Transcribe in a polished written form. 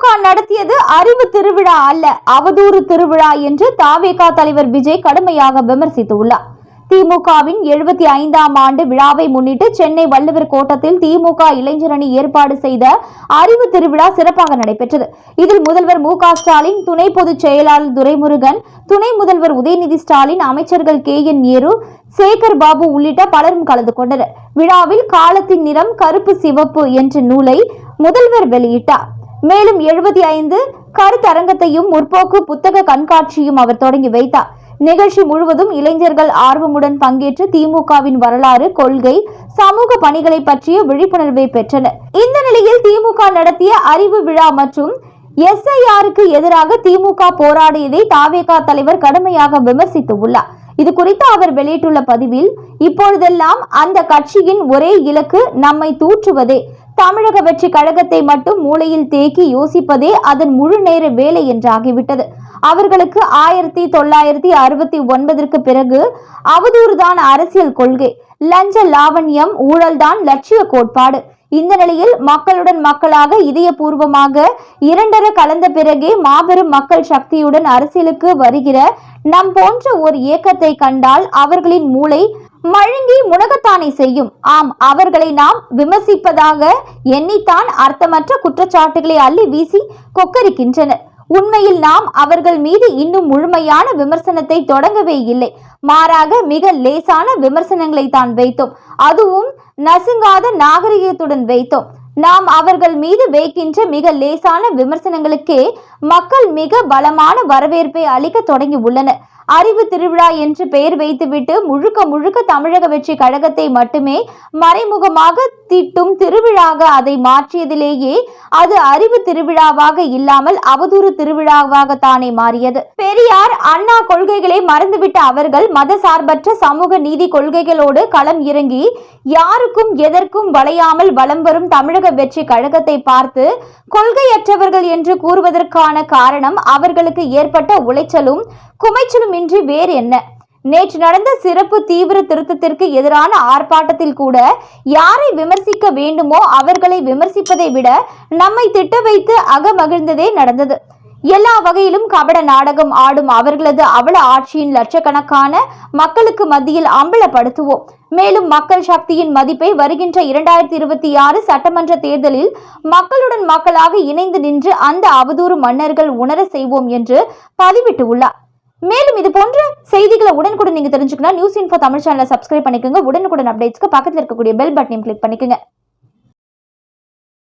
திமுக நடத்தியது அறிவு திருவிழா அல்ல, அவதூறு திருவிழா என்று தாவேகா தலைவர் விஜய் கடுமையாக விமர்சித்துள்ளார். திமுகவின் 75ஆம் ஆண்டு விழாவை முன்னிட்டு சென்னை வள்ளுவர் கோட்டத்தில் திமுக இளைஞரணி ஏற்பாடு செய்த அறிவு திருவிழா சிறப்பாக நடைபெற்றது. இதில் முதல்வர் மு க ஸ்டாலின், துணை பொதுச் செயலாளர் துரைமுருகன், துணை முதல்வர் உதயநிதி ஸ்டாலின், அமைச்சர்கள் KN நேரு, சேகர் பாபு உள்ளிட்ட பலரும் கலந்து கொண்டனர். விழாவில் காலத்தின் நிறம் கருப்பு சிவப்பு என்ற நூலை முதல்வர் வெளியிட்டார். மேலும் 75 கருத்தரங்கத்தையும் முற்போக்கு புத்தக கண்காட்சியும் அவர் தொடங்கி வைத்தார். நிகழ்ச்சி முழுவதும் இளைஞர்கள் ஆர்வமுடன் பங்கேற்று திமுகவின் வரலாறு, கொள்கை, சமூக பணிகளை பற்றிய விழிப்புணர்வை பெற்றனர். இந்த நிலையில் திமுக நடத்திய அறிவு விழா மற்றும் SIRக்கு எதிராக திமுக போராடியதை தாவேகா தலைவர் கடுமையாக விமர்சித்துள்ளார். இது குறித்து அவர் வெளியிட்டுள்ள பதிவில், இப்பொழுதெல்லாம் அந்த கட்சியின் ஒரே இலக்கு நம்மை தூற்றுவதே. தமிழக வெற்றி கழகத்தை மட்டும் மூளையில் தேக்கி யோசிப்பதே அதன் முழு நேர வேலை என்றாகிவிட்டது. அவர்களுக்கு 1969ற்கு பிறகு அவதூறுதான் அரசியல் கொள்கை, லஞ்ச லாவண்யம், ஊழல்தான் லட்சிய கோட்பாடு. இந்த நிலையில் மக்களுடன் மக்களாக இதயபூர்வமாக இரண்டர கலந்த பிறகே மாபெரும் மக்கள் சக்தியுடன் அரசியலுக்கு வருகிற நம் போன்ற ஒரு இயக்கத்தை கண்டால் அவர்களின் மூளை மழுங்கி முனகத்தானே செய்யும். ஆம், அவர்களை நாம் விமர்சிப்பதாக எண்ணித்தான் அர்த்தமற்ற குற்றச்சாட்டுகளை அள்ளி வீசி கொக்கரிக்கின்றனர். உண்மையில் நாம் அவர்கள் மீது இன்னும் முழுமையான விமர்சனத்தை தொடங்கவே இல்லை. மாறாக மிக லேசான விமர்சனங்களை தான் வைத்தோம். அதுவும் நசுங்காத நாகரிகத்துடன் வைத்தோம். நாம் அவர்கள் மீது வைக்கின்ற மிக லேசான விமர்சனங்களுக்கே மக்கள் மிக பலமான வரவேற்பை அளிக்க தொடங்கி உள்ளனர். அறிவு திருவிழா என்று பெயர் வைத்துவிட்டு முழுக்க முழுக்க தமிழக வெற்றி கழகத்தை மட்டுமே மறைமுகமாக திட்டும் திருவிழாக அதை மாற்றியதிலேயே அது அறிவு திருவிழாவாக இல்லாமல் அவதூறு திருவிழாவாக தானே மாறியது. பெரியார், அண்ணா கொள்கைகளை மறந்துவிட்ட அவர்கள் மத சார்பற்ற சமூக நீதி கொள்கைகளோடு களம் இறங்கி யாருக்கும் எதற்கும் வளையாமல் வலம் வரும் தமிழக வெற்றி கழகத்தை பார்த்து கொள்கையற்றவர்கள் என்று கூறுவதற்கான காரணம் அவர்களுக்கு ஏற்பட்ட உளைச்சலும் குமைச்சலும் இன்றி வேறு என்ன? நேற்று நடந்த சிறப்பு தீவிர திருத்தத்திற்கு எதிரான ஆர்ப்பாட்டத்தில் கூட யாரை விமர்சிக்க வேண்டுமோ அவர்களை விமர்சிப்பதை விட நம்மை திட்ட வைத்து அகமகிழ்ந்ததே நடந்தது. எல்லா வகையிலும் கபட நாடகம் ஆடும் அவர்களது அவல ஆட்சியின் லட்சக்கணக்கான மக்களுக்கு மத்தியில் அம்பலப்படுத்துவோம். மேலும் மக்கள் சக்தியின் மதிப்பை வருகின்ற 2026 சட்டமன்ற தேர்தலில் மக்களுடன் மக்களாக இணைந்து நின்று அந்த அவதூறு மன்னர்கள் உணர செய்வோம் என்று பதிவிட்டு உள்ளார். மேலும் இது போன்ற செய்திகளை உடனுக்குடன் நீங்க தெரிஞ்சுக்கணும். நியூஸ் இன்ஃபோ தமிழ் சேனலை சப்ஸ்கிரைப் பண்ணிக்கோங்க. உடனுக்குடன் அப்டேட்ஸ்க்கு பக்கத்தில் இருக்கக்கூடிய பெல் பட்டனையும் கிளிக் பண்ணிக்கோங்க.